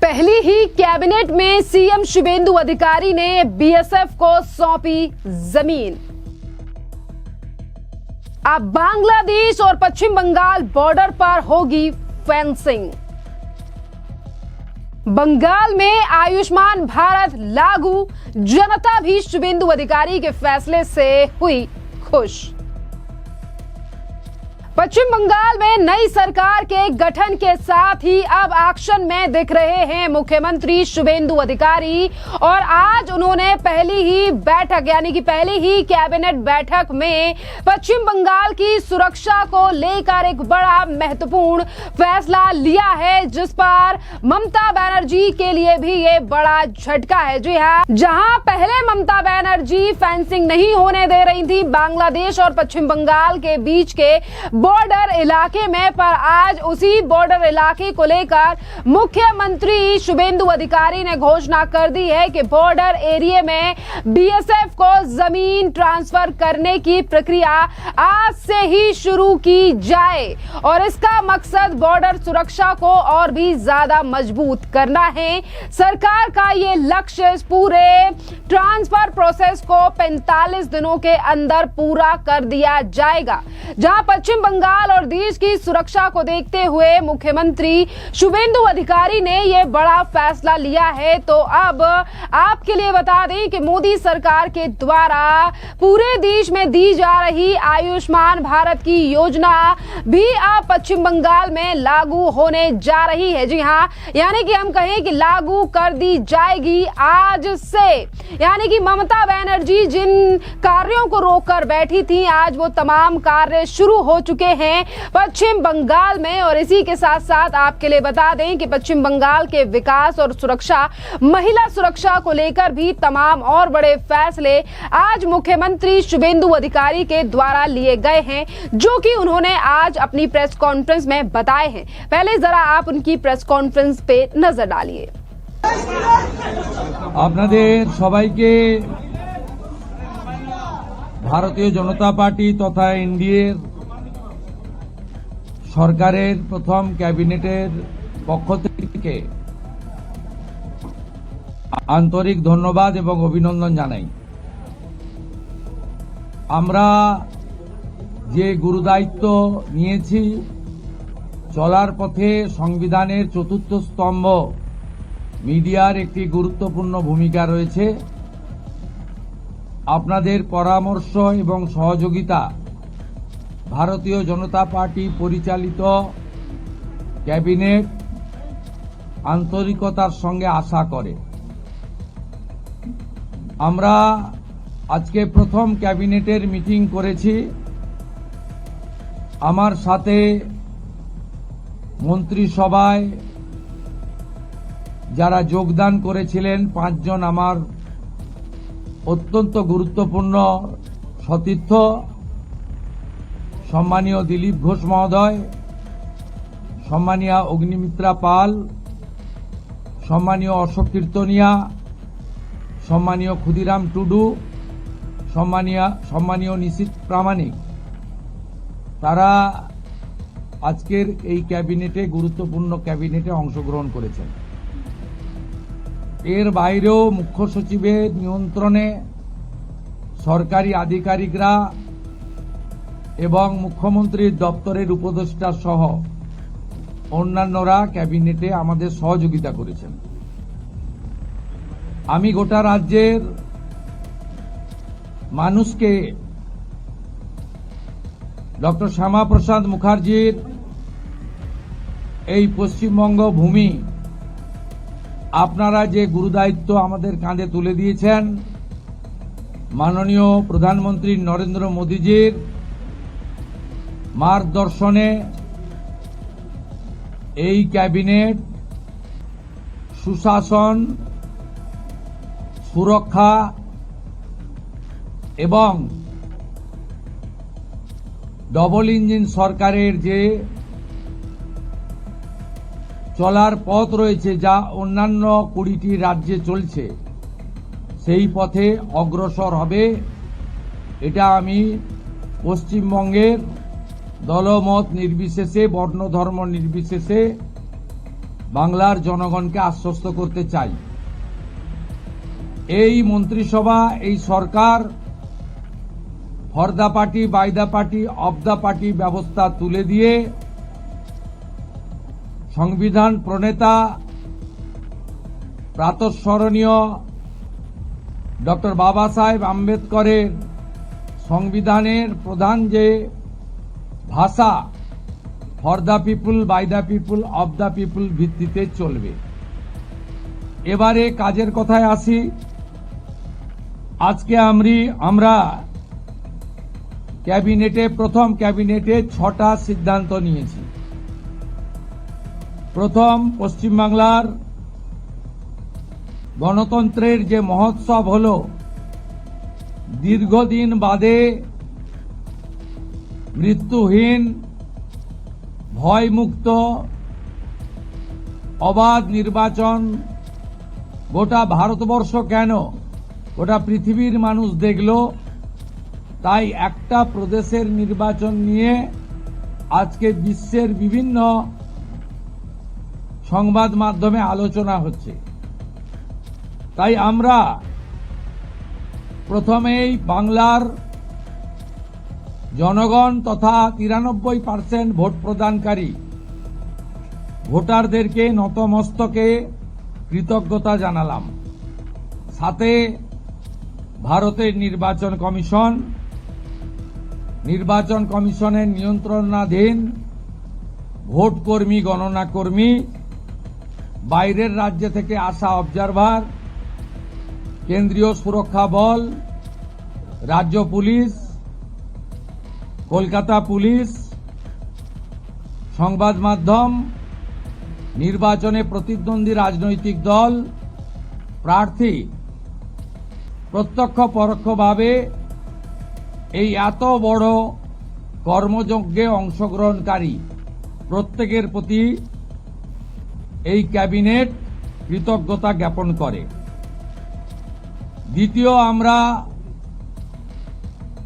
पहली ही कैबिनेट में सीएम शुभेंदु अधिकारी ने बीएसएफ को सौंपी जमीन। अब बांग्लादेश और पश्चिम बंगाल बॉर्डर पर होगी फेंसिंग। बंगाल में आयुष्मान भारत लागू, जनता भी शुभेंदु अधिकारी के फैसले से हुई खुश। पश्चिम बंगाल में नई सरकार के गठन के साथ ही अब एक्शन में दिख रहे हैं मुख्यमंत्री शुभेंदु अधिकारी, और आज उन्होंने पहली ही बैठक यानी कि पहली ही कैबिनेट बैठक में पश्चिम बंगाल की सुरक्षा को लेकर एक बड़ा महत्वपूर्ण फैसला लिया है, जिस पर ममता बनर्जी के लिए भी ये बड़ा झटका है। जी हाँ, जहां पहले ममता बनर्जी फेंसिंग नहीं होने दे रही थी बांग्लादेश और पश्चिम बंगाल के बीच के बॉर्डर इलाके में, पर आज उसी बॉर्डर इलाके को लेकर मुख्यमंत्री शुभेंदु अधिकारी ने घोषणा कर दी है कि बॉर्डर एरिया में बीएसएफ को जमीन ट्रांसफर करने की प्रक्रिया आज से ही शुरू की जाए, और इसका मकसद बॉर्डर सुरक्षा को और भी ज्यादा मजबूत करना है। सरकार का ये लक्ष्य इस पूरे ट्रांसफर प्रोसेस को 45 दिनों के अंदर पूरा कर दिया जाएगा। जहां पश्चिम बंगाल और देश की सुरक्षा को देखते हुए मुख्यमंत्री शुभेंदु अधिकारी ने यह बड़ा फैसला लिया है। तो अब आपके लिए बता दें कि मोदी सरकार के द्वारा पूरे देश में दी जा रही आयुष्मान भारत की योजना भी अब पश्चिम बंगाल में लागू होने जा रही है। जी हाँ, यानी कि हम कहें कि लागू कर दी जाएगी आज से। यानी कि ममता बनर्जी जिन कार्यों को रोककर बैठी थी, आज वो तमाम कार्य शुरू हो चुके हैं पश्चिम बंगाल में। और इसी के साथ साथ आपके लिए बता दें कि पश्चिम बंगाल के विकास और सुरक्षा, महिला सुरक्षा को लेकर भी तमाम और बड़े फैसले आज मुख्यमंत्री शुभेंदु अधिकारी के द्वारा लिए गए हैं, जो कि उन्होंने आज अपनी प्रेस कॉन्फ्रेंस में बताए हैं। पहले जरा आप उनकी प्रेस कॉन्फ्रेंस पे नजर डालिए। আপনাদের সবাইকে ভারতীয় জনতা পার্টি তথা এনডিএর সরকারের প্রথম ক্যাবিনেটের পক্ষ থেকে আন্তরিক ধন্যবাদ এবং অভিনন্দন জানাই। আমরা যে গুরুদায়িত্ব নিয়েছি, চলার পথে সংবিধানের চতুর্থ স্তম্ভ মিডিয়ার একটি গুরুত্বপূর্ণ ভূমিকা রয়েছে। আপনাদের পরামর্শ এবং সহযোগিতা ভারতীয় জনতা পার্টি পরিচালিত ক্যাবিনেট আন্তরিকতার সঙ্গে আশা করে। আমরা আজকে প্রথম ক্যাবিনেটের মিটিং করেছি। আমার সাথে মন্ত্রিসভায় যারা যোগদান করেছিলেন 5 জন আমার অত্যন্ত গুরুত্বপূর্ণ সতীর্থ, সম্মানীয় দিলীপ ঘোষ মহোদয়, সম্মানীয় অগ্নিমিত্রা পাল, সম্মানীয় অশোক কীর্তনিয়া, সম্মানীয় ক্ষুদিরাম টুডু, সম্মানীয় নিশীথ প্রামাণিক, তারা আজকের এই ক্যাবিনেটে গুরুত্বপূর্ণ ক্যাবিনেটে অংশগ্রহণ করেছেন। এর বাইরেও মুখ্য সচিবের নিয়ন্ত্রণে সরকারি আধিকারিকরা এবং মুখ্যমন্ত্রীর দপ্তরের উপদেষ্টা সহ অন্যান্যরা ক্যাবিনেটে আমাদের সহযোগিতা করেছেন। আমি গোটা রাজ্যের মানুষকে ডক্টর শ্যামাপ্রসাদ মুখার্জির এই পশ্চিমবঙ্গ ভূমি আপনারা যে গুরুদায়িত্ব আমাদের কাঁধে তুলে দিয়েছেন, মাননীয় প্রধানমন্ত্রী নরেন্দ্র মোদীজির মার্গদর্শনে এই ক্যাবিনেট সুশাসন, সুরক্ষা এবং ডবল ইঞ্জিন সরকারের যে চলার পথ রয়েছে, যা অন্যান্য 20টি রাজ্যে চলছে, সেই পথে অগ্রসর হবে। এটা আমি পশ্চিমবঙ্গের দলমত নির্বিশেষে, বর্ণ ধর্ম নির্বিশেষে বাংলার জনগণকে আশ্বস্ত করতে চাই, এই মন্ত্রিসভা, এই সরকার for the party, by the party, of the party ব্যবস্থা তুলে দিয়ে সংবিধান প্রণেতা প্রাতঃস্মরণীয় ডক্টর বাবা সাহেব আম্বেদকরের সংবিধানের প্রধান যে ভাষা for the people, by the people, of the people ভিত্তিতে চলবে। এবারে কাজের কথায় আসি। আজকে আমরা প্রথম ক্যাবিনেটে 6টা সিদ্ধান্ত নিয়েছি। প্রথম, পশ্চিমবাংলার গণতন্ত্রের যে মহোৎসব হল, দীর্ঘদিন বাদে মৃত্যুহীন, ভয়মুক্ত, অবাধ নির্বাচন গোটা ভারতবর্ষ কেন গোটা পৃথিবীর মানুষ দেখল। তাই একটা প্রদেশের নির্বাচন নিয়ে আজকে বিশ্বের বিভিন্ন সংবাদ মাধ্যমে আলোচনা হচ্ছে। তাই আমরা প্রথমেই বাংলার জনগণ তথা 93% ভোট প্রদানকারী ভোটারদেরকে নতমস্তকে কৃতজ্ঞতা জানালাম। সাথে ভারতের নির্বাচন কমিশনের নিয়ন্ত্রণাধীন ভোট কর্মী, গণনা কর্মী, বাইরের রাজ্য থেকে আসা অবজারভার, কেন্দ্রীয় সুরক্ষা বল, রাজ্য পুলিশ, কলকাতা পুলিশ, সংবাদ মাধ্যম, নির্বাচনে প্রতিদ্বন্দ্বী রাজনৈতিক দল, প্রার্থী, প্রত্যক্ষ পরোক্ষভাবে এই এত বড় কর্মযজ্ঞে অংশগ্রহণকারী প্রত্যেকের প্রতি এই ক্যাবিনেট কৃতজ্ঞতা জ্ঞাপন করে। দ্বিতীয়, আমরা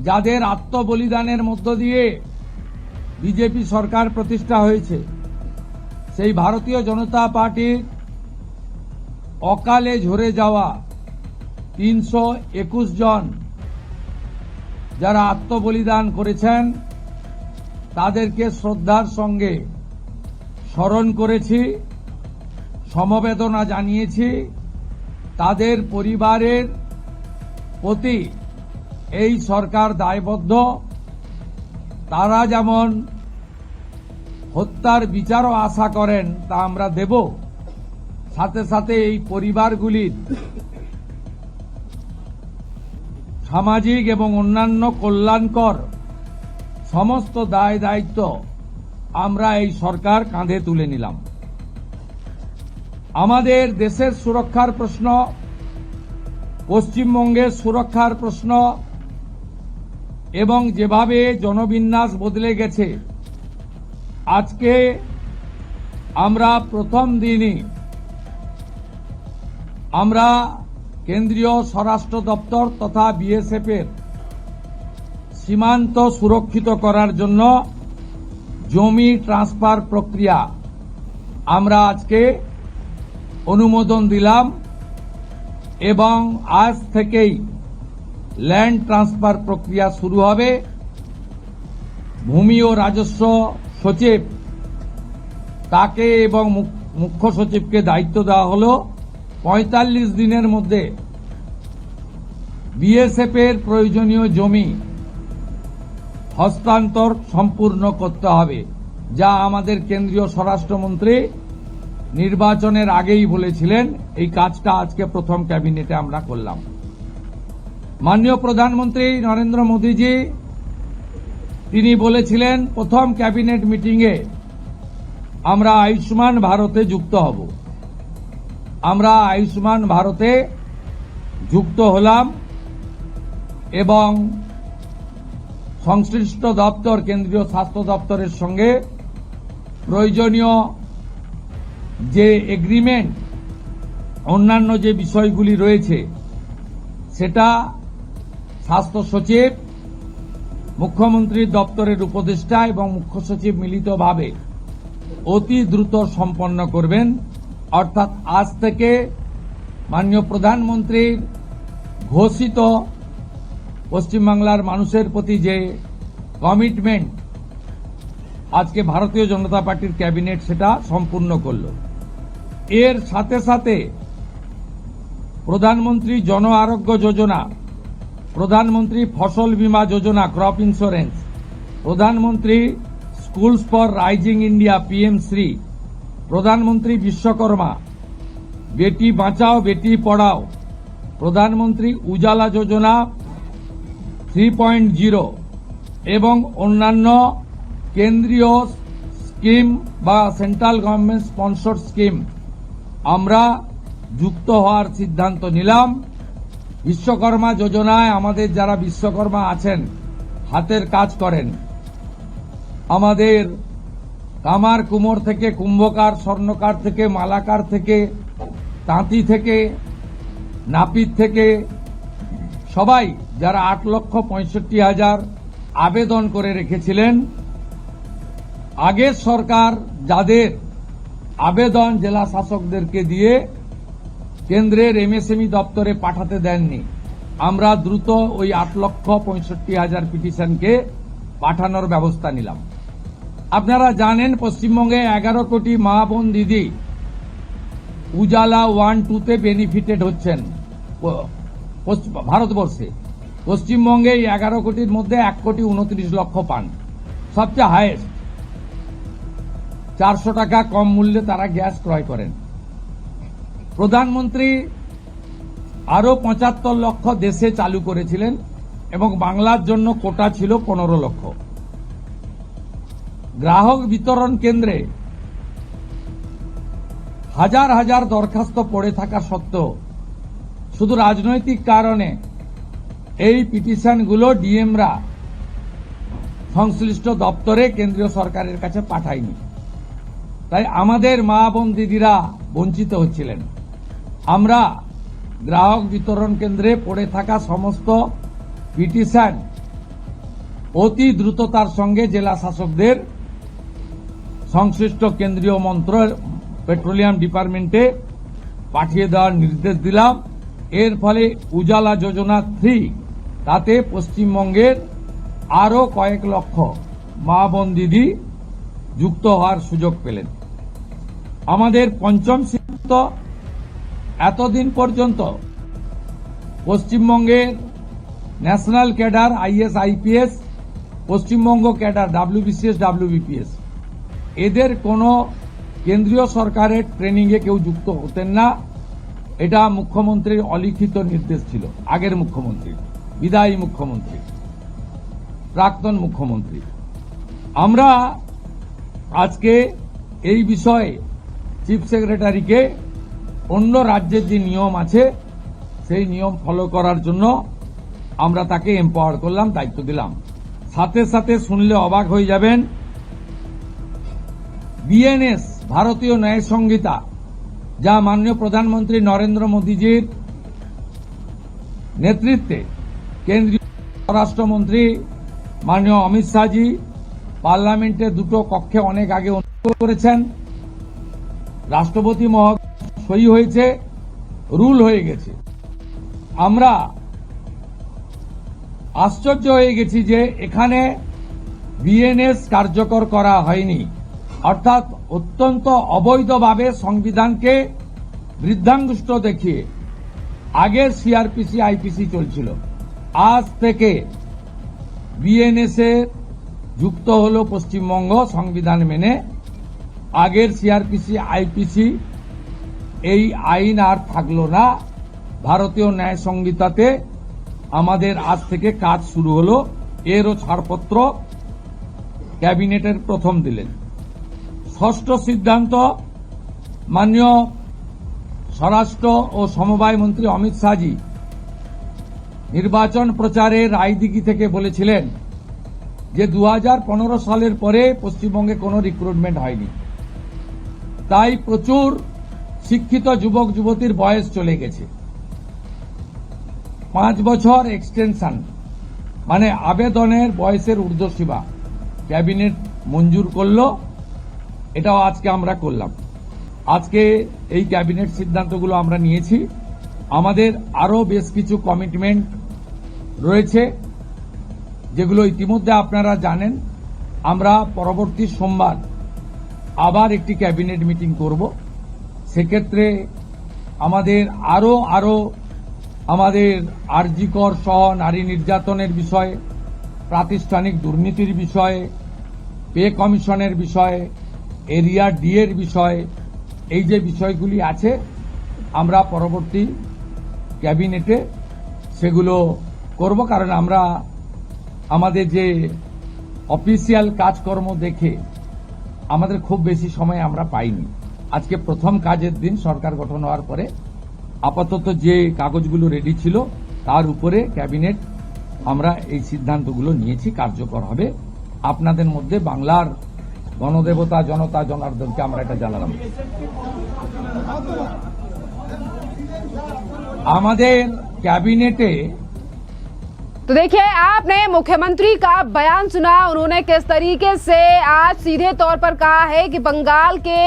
যাদের আত্মবলিদানের মধ্য দিয়ে বিজেপি সরকার প্রতিষ্ঠা হয়েছে, সেই ভারতীয় জনতা পার্টির অকালে ঝরে যাওয়া 321 জন যারা আত্মবলিদান করেছেন, তাদেরকে শ্রদ্ধার সঙ্গে স্মরণ করেছি, সমবেদনা জানিয়েছি। তাদের পরিবারের প্রতি এই সরকার দায়বদ্ধ। তারা যেমন হত্যার বিচারও আশা করেন, তা আমরা দেব। সাথে সাথে এই পরিবারগুলির সামাজিক এবং অন্যান্য কল্যাণকর সমস্ত দায় দায়িত্ব আমরা এই সরকার কাঁধে তুলে নিলাম। আমাদের দেশের সুরক্ষার প্রশ্ন, পশ্চিমবঙ্গের সুরক্ষার প্রশ্ন এবং যেভাবে জনবিন্যাস বদলে গেছে, আজকে আমরা প্রথম দিনই আমরা কেন্দ্রীয় স্বরাষ্ট্র দপ্তর তথা বিএসএফ এর সীমান্ত সুরক্ষিত করার জন্য জমি ট্রান্সফার প্রক্রিয়া আমরা আজকে অনুমোদন দিলাম এবং আজ থেকেই ল্যান্ড ট্রান্সফার প্রক্রিয়া শুরু হবে। ভূমি ও রাজস্ব সচিব তাকে এবং মুখ্য সচিবকে দায়িত্ব দেওয়া হল 45 দিনের মধ্যে বিএসএফ এর প্রয়োজনীয় জমি হস্তান্তর সম্পূর্ণ করতে হবে, যা আমাদের কেন্দ্রীয় স্বরাষ্ট্রমন্ত্রী নির্বাচনের আগেই বলেছিলেন। এই কাজটা আজকে প্রথম ক্যাবিনেটে আমরা করলাম। মাননীয় প্রধানমন্ত্রী নরেন্দ্র মোদীজি তিনি বলেছিলেন প্রথম ক্যাবিনেট মিটিংয়ে আমরা আয়ুষ্মান ভারতে যুক্ত হব। আমরা আয়ুষ্মান ভারতে যুক্ত হলাম এবং সংশ্লিষ্ট দপ্তর, কেন্দ্রীয় স্বাস্থ্য দপ্তরের সঙ্গে প্রয়োজনীয় যে এগ্রিমেন্ট, অন্যান্য যে বিষয়গুলি রয়েছে, সেটা স্বাস্থ্য সচিব, মুখ্যমন্ত্রীর দপ্তরের উপদেষ্টা এবং মুখ্য সচিব মিলিতভাবে অতি দ্রুত সম্পন্ন করবেন। অর্থাৎ আজ থেকে মাননীয় প্রধানমন্ত্রীর ঘোষিত পশ্চিমবাংলার মানুষের প্রতি যে কমিটমেন্ট আজকে ভারতীয় জনতা পার্টির ক্যাবিনেট সেটা সম্পূর্ণ করল। এর সাথে সাথে প্রধানমন্ত্রী জন আরোগ্য যোজনা, প্রধানমন্ত্রী ফসল বীমা যোজনা ক্রপ ইন্স্যুরেন্স, প্রধানমন্ত্রী স্কুলস ফর রাইজিং ইন্ডিয়া পিএমশ্রী, প্রধানমন্ত্রী বিশ্বকর্মা, বেটি বাঁচাও বেটি পড়াও, প্রধানমন্ত্রী উজালা যোজনা 3.0 এবং অন্যান্য কেন্দ্রীয় স্কিম বা সেন্ট্রাল গভর্নমেন্ট স্পন্সর স্কিম আমরা যুক্ত হওয়ার সিদ্ধান্ত নিলাম। বিশ্বকর্মা যোজনায় আমাদের যারা বিশ্বকর্মা আছেন, হাতের কাজ করেন, আমাদের কামার কুমোর থেকে কুম্ভকার, স্বর্ণকার থেকে মালাকার থেকে তাঁতি থেকে নাপিত থেকে সবাই যারা 8,65,000 আবেদন করে রেখেছিলেন, আগের সরকার যাদের আবেদন জেলা শাসকদেরকে দিয়ে কেন্দ্রের এমএসএমই দপ্তরে পাঠাতে দেননি, আমরা দ্রুত ওই 8,65,000 পিটিশনকে পাঠানোর ব্যবস্থা নিলাম। আপনারা জানেন পশ্চিমবঙ্গে 11 কোটি মা বোন দিদি উজালা 1-2তে বেনিফিটেড হচ্ছেন ভারতবর্ষে। পশ্চিমবঙ্গে এই 11 কোটির মধ্যে 1,29,00,000 পান, সবচেয়ে হাইয়েস্ট। 400 টাকা কম মূল্যে তারা গ্যাস ক্রয় করেন। প্রধানমন্ত্রী আরো 75 লক্ষ দেশে চালু করেছিলেন এবং বাংলার জন্য কোটা ছিল 15 লক্ষ। গ্রাহক বিতরণ কেন্দ্রে হাজার হাজার দরখাস্ত পড়ে থাকা সত্ত্বেও শুধু রাজনৈতিক কারণে এই পিটিশনগুলো ডিএমরা সংশ্লিষ্ট দপ্তরে কেন্দ্রীয় সরকারের কাছে পাঠায়নি। তাই আমাদের মা বোন দিদিরা বঞ্চিত হচ্ছিলেন। আমরা গ্রাহক বিতরণ কেন্দ্রে পড়ে থাকা সমস্ত পিটিশন অতি দ্রুততার সঙ্গে জেলা শাসকদের সংশ্লিষ্ট কেন্দ্রীয় পেট্রোলিয়াম ডিপার্টমেন্টে পাঠিয়ে দেওয়ার নির্দেশ দিলাম। এর ফলে উজালা যোজনা 3 তাতে পশ্চিমবঙ্গের আরো কয়েক লক্ষ মা বোন দিদি যুক্ত হওয়ার সুযোগ পেলেন। আমাদের পঞ্চম সিদ্ধান্ত, এতদিন পর্যন্ত পশ্চিমবঙ্গের national cadre is IPS, Paschimbanga cadre WBCS WBPS এদের কোনো কেন্দ্রীয় সরকারের ট্রেনিংয়ে কেউ যুক্ত হতেন না। এটা মুখ্যমন্ত্রীর অলিখিত নির্দেশ ছিল, আগের মুখ্যমন্ত্রী, বিদায়ী মুখ্যমন্ত্রী, প্রাক্তন মুখ্যমন্ত্রী। আমরা আজকে এই বিষয়ে চিফ সেক্রেটারিকে অন্য রাজ্যের যে নিয়ম আছে সেই নিয়ম ফলো করার জন্য আমরা তাকে এম্পাওয়ার করলাম, দায়িত্ব দিলাম। সাথে সাথে শুনলে অবাক হয়ে যাবেন, বিএনএস ভারতীয় ন্যায় সংহিতা, যা মাননীয় প্রধানমন্ত্রী নরেন্দ্র মোদীজির নেতৃত্বে কেন্দ্রীয় স্বরাষ্ট্রমন্ত্রী মাননীয় অমিত শাহজি পার্লামেন্টে দুটো কক্ষে অনেক আগে অনুমোদন করেছেন, রাষ্ট্রপতি মহোদয় সই হয়েছে, রুল হয়ে গেছে। আমরা আশ্চর্য হয়ে গেছি যে এখানে বিএনএস কার্যকর করা হয়নি, অর্থাৎ অত্যন্ত অবৈধভাবে সংবিধানকে বৃদ্ধাঙ্গুষ্ঠ দেখিয়ে আগের সিআরপিসি আইপিসি চলছিল। আজ থেকে বিএনএস এ যুক্ত হল পশ্চিমবঙ্গ সংবিধান মেনে। আগের সিআরপিসি আইপিসি এই আইন আর থাকলো না। ভারতীয় ন্যায় সংহিতাতে আমাদের আজ থেকে কাজ শুরু হলো। এরও ছাড়পত্র ক্যাবিনেটের প্রথম দিলেন। ষষ্ঠ সিদ্ধান্ত, মাননীয় স্বরাষ্ট্র ও সমবায় মন্ত্রী অমিত শাহজি নির্বাচন প্রচারে রায়দিঘি থেকে বলেছিলেন যে 2015 সালের পরে পশ্চিমবঙ্গে কোনো রিক্রুটমেন্ট হয়নি, তাই প্রচুর শিক্ষিত যুবক যুবতীর বয়স চলে গেছে। 5 বছর এক্সটেনশন, মানে আবেদনের বয়সের ঊর্ধ্বসীমা ক্যাবিনেট মঞ্জুর করল। এটাও আজকে আমরা করলাম। আজকে এই ক্যাবিনেট সিদ্ধান্তগুলো আমরা নিয়েছি। আমাদের আরো বেশ কিছু কমিটমেন্ট রয়েছে, যেগুলো ইতিমধ্যে আপনারা জানেন। আমরা পরবর্তী সোমবার আবার একটি ক্যাবিনেট মিটিং করব। সেক্ষেত্রে আমাদের আরো আমাদের আরজিকর সহ নারী নির্যাতনের বিষয়ে, প্রাতিষ্ঠানিক দুর্নীতির বিষয়ে, পে কমিশনের বিষয়ে, এরিয়া ডি এর বিষয়ে, এই যে বিষয়গুলি আছে আমরা পরবর্তী ক্যাবিনেটে সেগুলো করব। কারণ আমরা আমাদের যে অফিসিয়াল কাজকর্ম দেখে আমাদের খুব বেশি সময় আমরা পাইনি। আজকে প্রথম কাজের দিন সরকার গঠন হওয়ার পরে আপাতত যে কাগজগুলো রেডি ছিল তার উপরে ক্যাবিনেট আমরা এই সিদ্ধান্তগুলো নিয়েছি, কার্যকর হবে। আপনাদের মধ্যে বাংলার গণদেবতা জনতা জনার্দনকে আমরা এটা জানালাম। আমাদের ক্যাবিনেটে तो देखिए, आपने मुख्यमंत्री का बयान सुना। उन्होंने किस तरीके से आज सीधे तौर पर कहा है कि बंगाल के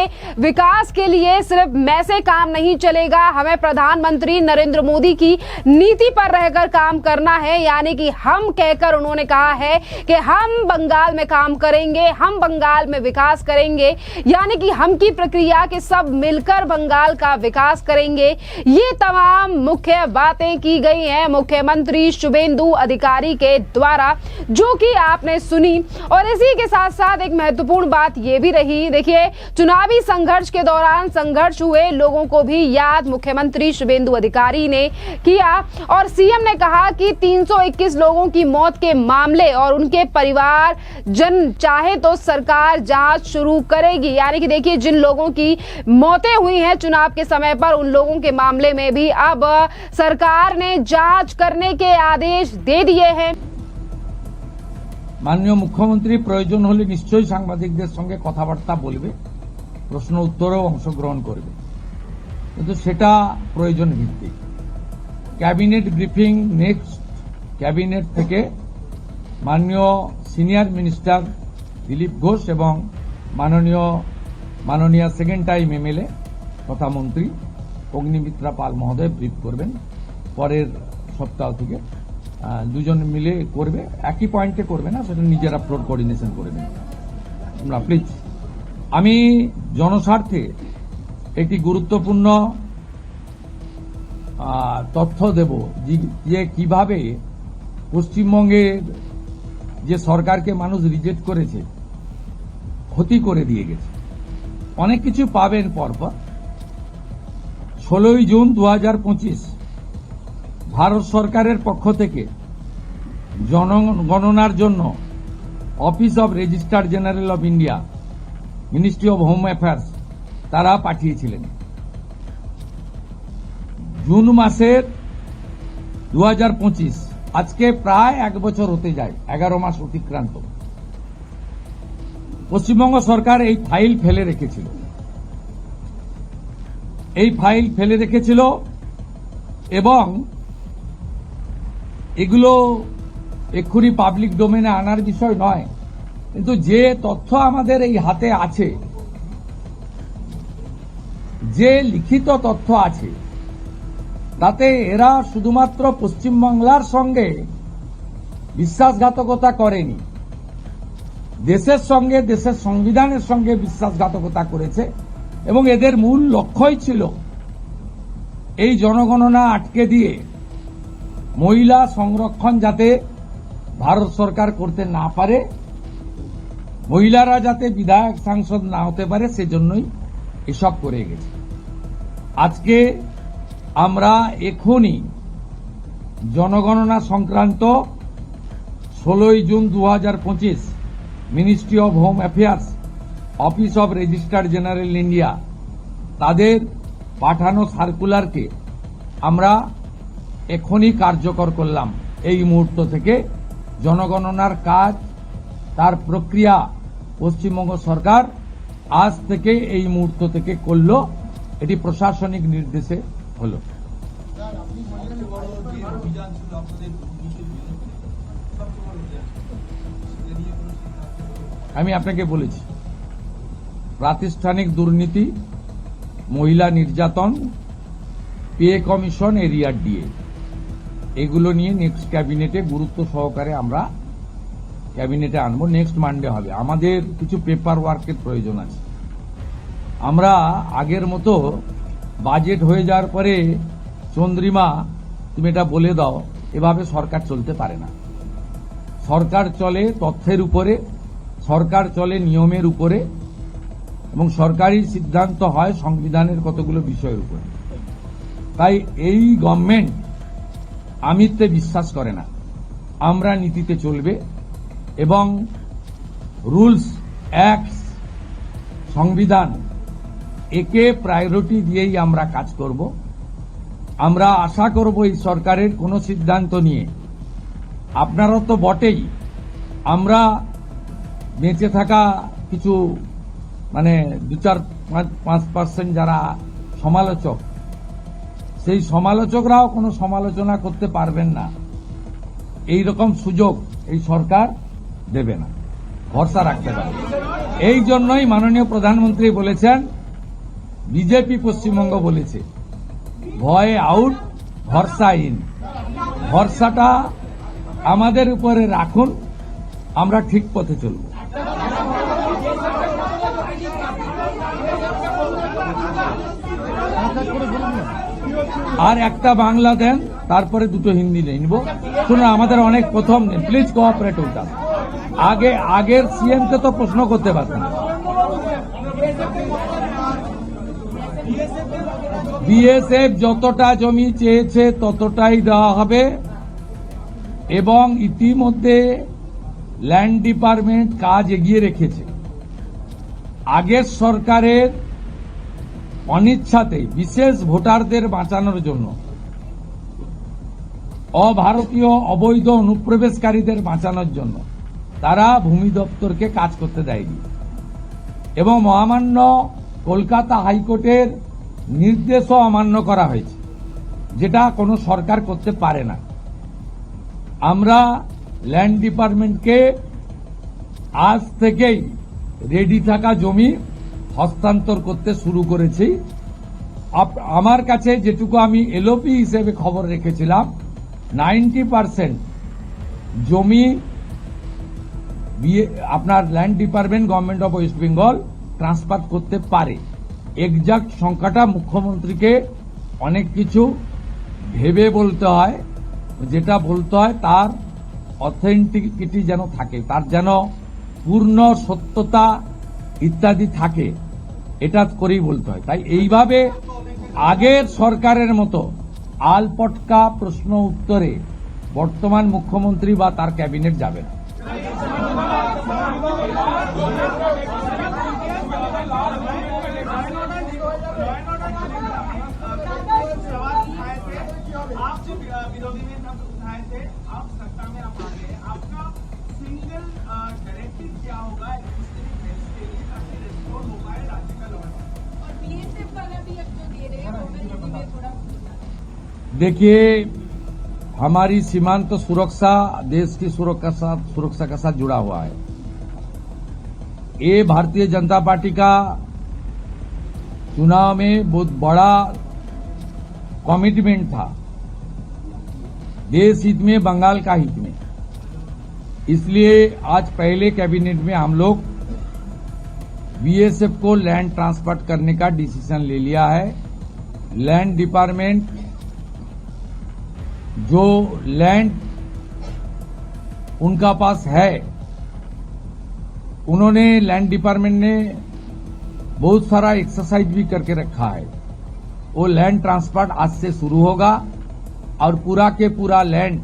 विकास के लिए सिर्फ मैं से काम नहीं चलेगा, हमें प्रधानमंत्री नरेंद्र मोदी की नीति पर रहकर काम करना है। यानी कि हम कहकर उन्होंने कहा है कि हम बंगाल में काम करेंगे, हम बंगाल में विकास करेंगे। यानी कि हम की प्रक्रिया के सब मिलकर बंगाल का विकास करेंगे। ये तमाम मुख्य बातें की गई हैं मुख्यमंत्री शुभेंदु अधिकारी के द्वारा, जो कि आपने सुनी। और इसी के साथ साथ एक महत्वपूर्ण बात ये भी रही, देखिए, चुनावी संघर्ष के दौरान संघर्ष हुए लोगों को भी याद मुख्यमंत्री शुभेंदु अधिकारी ने किया। और सीएम ने कहा कि 321 लोगों की मौत के मामले और उनके परिवार जन चाहे तो सरकार जांच शुरू करेगी। यानी कि देखिए, जिन लोगों की मौतें हुई हैं चुनाव के समय पर, उन लोगों के मामले में भी अब सरकार ने जांच करने के आदेश दे दिए हैं। মাননীয় মুখ্যমন্ত্রী প্রয়োজন হলে নিশ্চয়ই সাংবাদিকদের সঙ্গে কথাবার্তা বলবে, প্রশ্ন উত্তরেও অংশগ্রহণ করবে, কিন্তু সেটা প্রয়োজন ভিত্তিক। ক্যাবিনেট ব্রিফিং নেক্সট ক্যাবিনেট থেকে মাননীয় সিনিয়র মিনিস্টার দিলীপ ঘোষ এবং মাননীয় সেকেন্ড টাইম এমএলএ তথা মন্ত্রী অগ্নিমিত্রা পাল মহোদয় ব্রিফ করবেন পরের সপ্তাহ থেকে। দুজন মিলে করবে, একই পয়েন্টে করবে না, সেটা নিজেরা ফ্লোর কোঅর্ডিনেশন করে নেবে। তোমরা প্লিজ, আমি জনস্বার্থে একটি গুরুত্বপূর্ণ তথ্য দেব যে কিভাবে পশ্চিমবঙ্গের যে সরকারকে মানুষ রিজেক্ট করেছে, ক্ষতি করে দিয়ে গেছে। অনেক কিছু পাবেন পরপর। 16 জুন 2025 ভারত সরকারের পক্ষ থেকে জনগণনার জন্য office of registrar general of India, ministry of home affairs তারা পাঠিয়েছিলেন। জুন মাসের 2025, আজকে প্রায় 1 বছর হতে যায়, 11 মাস অতিক্রান্ত। পশ্চিমবঙ্গ সরকার এই ফাইল ফেলে রেখেছিল এবং এগুলো এক্ষুনি পাবলিক ডোমেনে আনার বিষয় নয়, কিন্তু যে তথ্য আমাদের এই হাতে আছে, যে লিখিত তথ্য আছে, তাতে এরা শুধুমাত্র পশ্চিমবাংলার সঙ্গে বিশ্বাসঘাতকতা করেনি, দেশের সঙ্গে, দেশের সংবিধানের সঙ্গে বিশ্বাসঘাতকতা করেছে। এবং এদের মূল লক্ষ্যই ছিল এই জনগণনা আটকে দিয়ে মহিলা সংরক্ষণ যাতে ভারত সরকার করতে না পারে, মহিলারা যাতে বিধায়ক সাংসদ না হতে পারে, সেজন্যই এসব করে গেছে। আজকে আমরা এখনই জনগণনা সংক্রান্ত 16 June 2025 ministry of home affairs, office of registrar general India তাদের পাঠানো সার্কুলারকে আমরা এখনই কার্যকর করলাম। এই মুহূর্ত থেকে জনগণনার কাজ, তার প্রক্রিয়া পশ্চিমবঙ্গ সরকার আজ থেকে এই মুহূর্ত থেকে করল। এটি প্রশাসনিক নির্দেশে হলো। আমি আপনাকে বলেছি, প্রাতিষ্ঠানিক দুর্নীতি মহিলা নির্যাতন, পে কমিশন, এরিয়ার ডিএ, এগুলো নিয়ে নেক্সট ক্যাবিনেটে গুরুত্ব সহকারে আমরা ক্যাবিনেটে আনবো। নেক্সট মানডে হবে। আমাদের কিছু পেপার ওয়ার্কের প্রয়োজন আছে। আমরা আগের মতো বাজেট হয়ে যাওয়ার পরে চন্দ্রিমা তুমি এটা বলে দাও, এভাবে সরকার চলতে পারে না। সরকার চলে তথ্যের উপরে, সরকার চলে নিয়মের উপরে, এবং সরকারি সিদ্ধান্ত হয় সংবিধানের কতগুলো বিষয়ের উপরে। তাই এই গভর্নমেন্ট আমিত্বে বিশ্বাস করে না। আমরা নীতিতে চলবে এবং রুলস, অ্যাক্টস, সংবিধান, একে প্রায়োরিটি দিয়েই আমরা কাজ করব। আমরা আশা করব এই সরকারের কোনো সিদ্ধান্ত নিয়ে, আপনারা তো বটেই, আমরা বেঁচে থাকা কিছু 2-4-5% যারা সমালোচক, সেই সমালোচকরাও কোনো সমালোচনা করতে পারবেন না। এই রকম সুযোগ এই সরকার দেবে না, ভরসা রাখতে পারবে। এই জন্যই মাননীয় প্রধানমন্ত্রী বলেছেন, বিজেপি পশ্চিমবঙ্গ বলেছে, ভয় আউট, ভরসা ইন। ভরসাটা আমাদের উপরে রাখুন, আমরা ঠিক পথে চলব। আর একটা বাংলা দেন, তারপরে দুটো হিন্দি নিব। শুনুন, আমাদের অনেক প্রথম দিন, প্লিজ কোঅপারেট উইথ আস। আগের সিএম কে তো প্রশ্ন করতে পারতেন। বিএসএফ যতটা জমি চেয়েছে ততটাই দেওয়া হবে, এবং ইতিমধ্যে ল্যান্ড ডিপার্টমেন্ট কাজ এগিয়ে রেখেছে। আগের সরকারের অনিচ্ছাতে বিশেষ ভোটারদের বাঁচানোর জন্য, অভারতীয় অবৈধ অনুপ্রবেশকারীদের বাঁচানোর জন্য তারা ভূমি দপ্তরকে কাজ করতে দেয়নি, এবং মহামান্য কলকাতা হাইকোর্টের নির্দেশও অমান্য করা হয়েছে, যেটা কোনো সরকার করতে পারে না। আমরা ল্যান্ড ডিপার্টমেন্টকে আজ থেকেই রেডি থাকা জমি হস্তান্তর করতে শুরু করেছি। আমার কাছে যেটুকু আমি এলওপি হিসেবে খবর রেখেছিলাম, 90% জমি আপনার land department government of West Bengal transfer করতে পারে। এক্সাক্ট সংখ্যাটা মুখ্যমন্ত্রীকে অনেক কিছু ভেবে বলতে হয়, যেটা বলতে হয় তার অথেন্টিকিটি যেন থাকে, তার যেন পূর্ণ সত্যতা ইত্যাদি থাকে, এটা করেই বলতে হয়। তাই এইভাবে আগের সরকারের মতো আলপটকা প্রশ্ন উত্তরে বর্তমান মুখ্যমন্ত্রী বা তার ক্যাবিনেট যাবে না। आप जो विरोधी में उठाए थे, आप सत्ता में आप आ गए, आपका सिंगल डायरेक्टिव क्या होगा के लिए ताकि रिस्टोर हो पाए राज्य का लॉ और बीएसएफ वाला भी अब जो दे रहे हैं वो में थोड़ा। देखिए, हमारी सीमांत सुरक्षा देश की सुरक्षा के साथ जुड़ा हुआ है। ये भारतीय जनता पार्टी का चुनाव में बहुत बड़ा कमिटमेंट था, देश हित में, बंगाल का हित में। इसलिए आज पहले कैबिनेट में हम लोग बीएसएफ को लैंड ट्रांसफर करने का डिसीजन ले लिया है। लैंड डिपार्टमेंट जो लैंड उनका पास है, उन्होंने लैंड डिपार्टमेंट ने बहुत सारा एक्सरसाइज भी करके रखा है। वो लैंड ट्रांसफर आज से शुरू होगा और पूरा के पूरा लैंड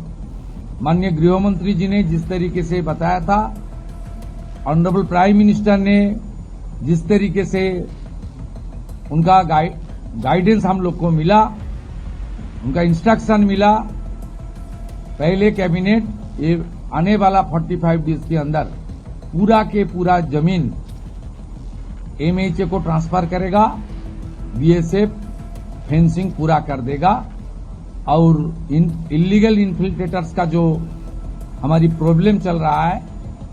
माननीय गृह मंत्री जी ने जिस तरीके से बताया था, ऑनरेबल प्राइम मिनिस्टर ने जिस तरीके से उनका गाइडेंस हम लोग को मिला, उनका इंस्ट्रक्शन मिला, पहले कैबिनेट ये आने वाला 45 डेज के अंदर पूरा के पूरा जमीन एमएचए को ट्रांसफर करेगा, बीएसएफ फेंसिंग पूरा कर देगा, और इलीगल इन्फिल्ट्रेटर्स का जो हमारी प्रॉब्लम चल रहा है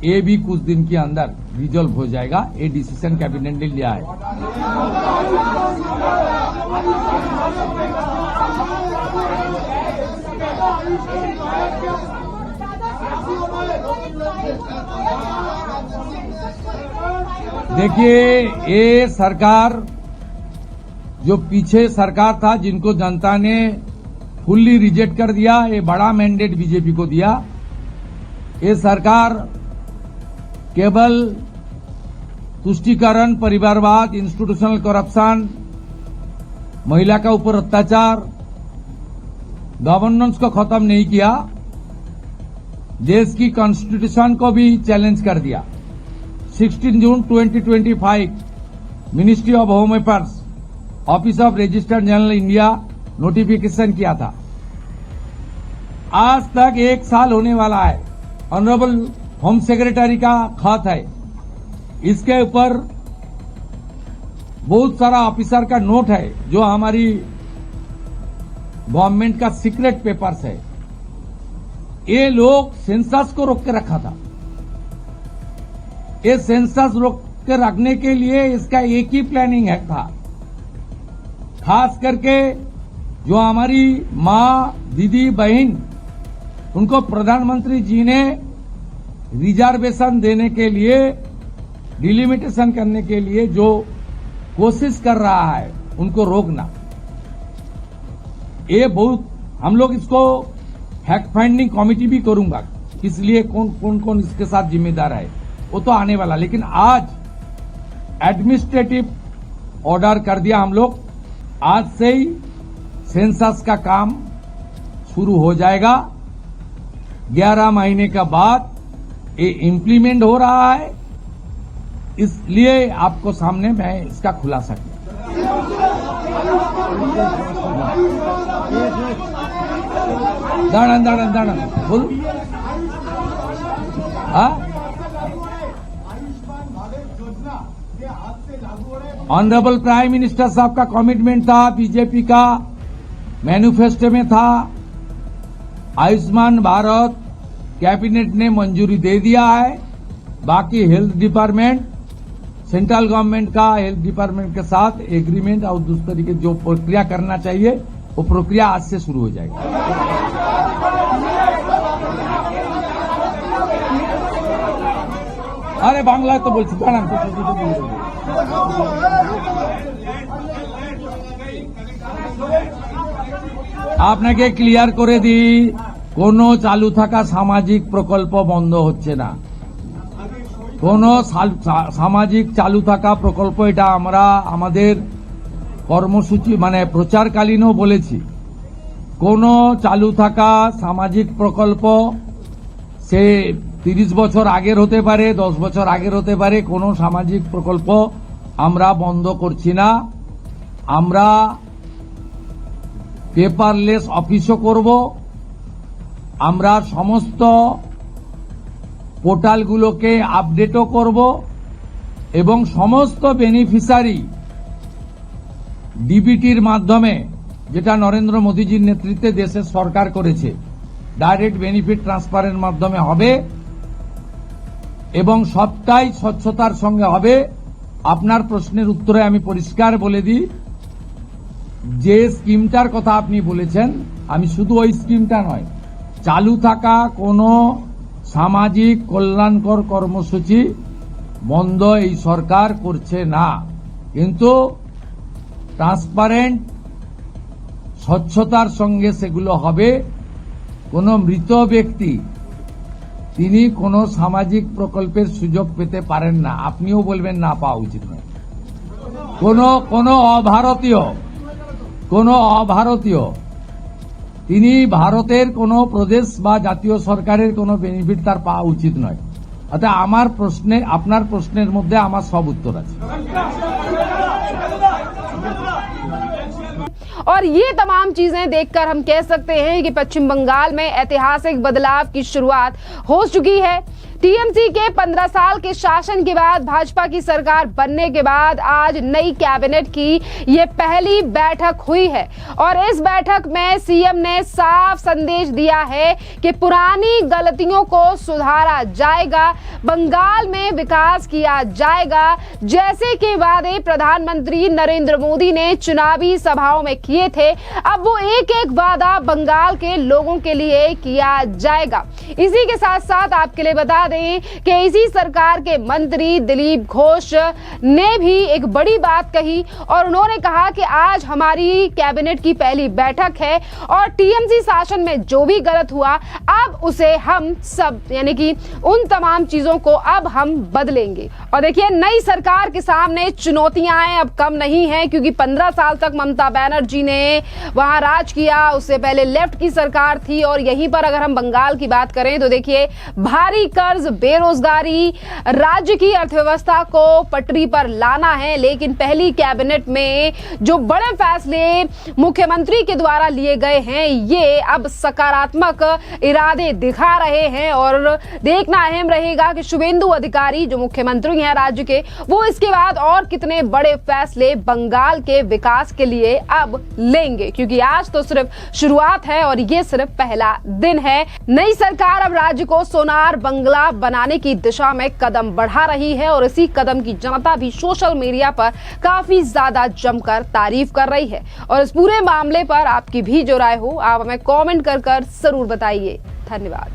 ये भी कुछ दिन के अंदर रिजॉल्व हो जाएगा। ये डिसीजन कैबिनेट ने लिया है। देखिए, ये सरकार जो पीछे सरकार था, जिनको जनता ने फुल्ली रिजेक्ट कर दिया, ये बड़ा मैंडेट बीजेपी को दिया। ये सरकार केवल तुष्टीकरण, परिवारवाद, इंस्टीट्यूशनल करप्शन, महिला का ऊपर अत्याचार, गवर्नेंस को खत्म नहीं किया, देश की कॉन्स्टिट्यूशन को भी चैलेंज कर दिया। 16 जून 2025 ministry of home affairs, office of registered general India notification किया था। आज तक 1 साल होने वाला है। ऑनरेबल होम सेक्रेटरी का खत है, इसके ऊपर बहुत सारा ऑफिसर का नोट है, जो हमारी गवर्नमेंट का सीक्रेट पेपर्स है। ये लोग सेंसस को रोक के रखा था। ये सेंसस रोक के रखने के लिए इसका एक ही प्लानिंग है था। खास करके जो हमारी माँ, दीदी, बहन, उनको प्रधानमंत्री जी ने रिजर्वेशन देने के लिए, डिलिमिटेशन करने के लिए जो कोशिश कर रहा है, उनको रोकना। ये बहुत, हम लोग इसको फैक्ट फाइंडिंग कमेटी भी करूंगा, इसलिए कौन कौन इसके साथ जिम्मेदार है वो तो आने वाला। लेकिन आज एडमिनिस्ट्रेटिव ऑर्डर कर दिया हम लोग। आज से ही सेंसस का काम शुरू हो जाएगा। 11 महीने का बाद ये इम्प्लीमेंट हो रहा है, इसलिए आपको सामने मैं इसका खुलासा किया। दाड़न बोल। ऑनरेबल प्राइम मिनिस्टर साहब का कमिटमेंट था, बीजेपी का मैनिफेस्टो में था। आयुष्मान भारत कैबिनेट ने मंजूरी दे दिया है। बाकी हेल्थ डिपार्टमेंट, सेंट्रल गवर्नमेंट का हेल्थ डिपार्टमेंट के साथ एग्रीमेंट और दूसरे तरीके जो प्रक्रिया करना चाहिए, वो प्रक्रिया आज से शुरू हो जाएगी। अरे बांग्ला तो बोलছি দাঁড়ান আপনাকে ক্লিয়ার করে দিই, কোনো চালু থাকা সামাজিক প্রকল্প বন্ধ হচ্ছে না। কোনো সামাজিক চালু থাকা প্রকল্প, এটা আমরা আমাদের কর্মসূচি মানে প্রচারকালীনও বলেছি। কোনো চালু থাকা সামাজিক প্রকল্প সে 30 বছর আগের হতে পারে, 10 বছর আগের হতে পারে, কোনো সামাজিক প্রকল্প আমরা বন্ধ করছি না। আমরা পেপারলেস অফিসও করব। আমরা সমস্ত পোর্টালগুলোকে আপডেটও করব এবং সমস্ত বেনিফিশিয়ারি ডিবিটির মাধ্যমে, যেটা নরেন্দ্র মোদীজির নেতৃত্বে দেশের সরকার করেছে, ডাইরেক্ট বেনিফিট ট্রান্সফারের মাধ্যমে হবে এবং সবটাই স্বচ্ছতার সঙ্গে হবে। আপনার প্রশ্নের উত্তরে আমি পরিষ্কার বলে দিই, যে স্কিমটার কথা আপনি বলেছেন, আমি শুধু ওই স্কিমটা নয়, চালু থাকা কোনো সামাজিক কল্যাণকর কর্মসূচি বন্ধ এই সরকার করছে না। কিন্তু ট্রান্সপারেন্ট, স্বচ্ছতার সঙ্গে সেগুলো হবে। কোনো মৃত ব্যক্তি তিনি কোনো সামাজিক প্রকল্পের সুযোগ পেতে পারেন না, আপনিও বলবেন না পাওয়া উচিত নয়। কোনো অভারতীয় তিনি ভারতের কোনো প্রদেশ বা জাতীয় সরকারের কোনো বেনিফিট তার পাওয়া উচিত নয়। অর্থাৎ আপনার প্রশ্নের মধ্যে আমার সব উত্তর আছে। और ये तमाम चीजें देखकर हम कह सकते हैं कि पश्चिम बंगाल में ऐतिहासिक बदलाव की शुरुआत हो चुकी है। टीएमसी के 15 साल के शासन के बाद भाजपा की सरकार बनने के बाद आज नई कैबिनेट की ये पहली बैठक हुई है और इस बैठक में सीएम ने साफ संदेश दिया है कि पुरानी गलतियों को सुधारा जाएगा, बंगाल में विकास किया जाएगा। जैसे कि वादे प्रधानमंत्री नरेंद्र मोदी ने चुनावी सभाओं में किए थे, अब वो एक एक वादा बंगाल के लोगों के लिए किया जाएगा। इसी के साथ साथ आपके लिए बता दें कि इसी सरकार के मंत्री दिलीप घोष ने भी एक बड़ी बात कही और उन्होंने कहा कि आज हमारी कैबिनेट की पहली बैठक है और टीएमसी शासन में जो भी गलत हुआ अब उसे हम सब यानी कि उन तमाम चीजों को अब हम बदलेंगे। और देखिए, नई सरकार के सामने चुनौतियां अब कम नहीं है, क्योंकि 15 साल तक ममता बनर्जी ने वहां राज किया, उससे पहले लेफ्ट की सरकार थी और यहीं पर अगर हम बंगाल की बात करें तो देखिए, भारी कर्ज, बेरोजगारी, राज्य की अर्थव्यवस्था को पटरी पर लाना है। लेकिन पहली कैबिनेट में जो बड़े फैसले मुख्यमंत्री के द्वारा लिए गए हैं, ये अब सकारात्मक इरादे दिखा रहे हैं और देखना अहम रहेगा कि शुभेंदु अधिकारी जो मुख्यमंत्री हैं राज्य के, वो इसके बाद और कितने बड़े फैसले बंगाल के विकास के लिए अब लेंगे, क्योंकि आज तो सिर्फ शुरुआत है और ये सिर्फ पहला दिन है। नई सरकार अब राज्य को सोनार बंगला बनाने की दिशा में कदम बढ़ा रही है और इसी कदम की जनता भी सोशल मीडिया पर काफी ज्यादा जमकर तारीफ कर रही है। और इस पूरे मामले पर आपकी भी जो राय हो, आप हमें कमेंट कर जरूर बताइए। धन्यवाद।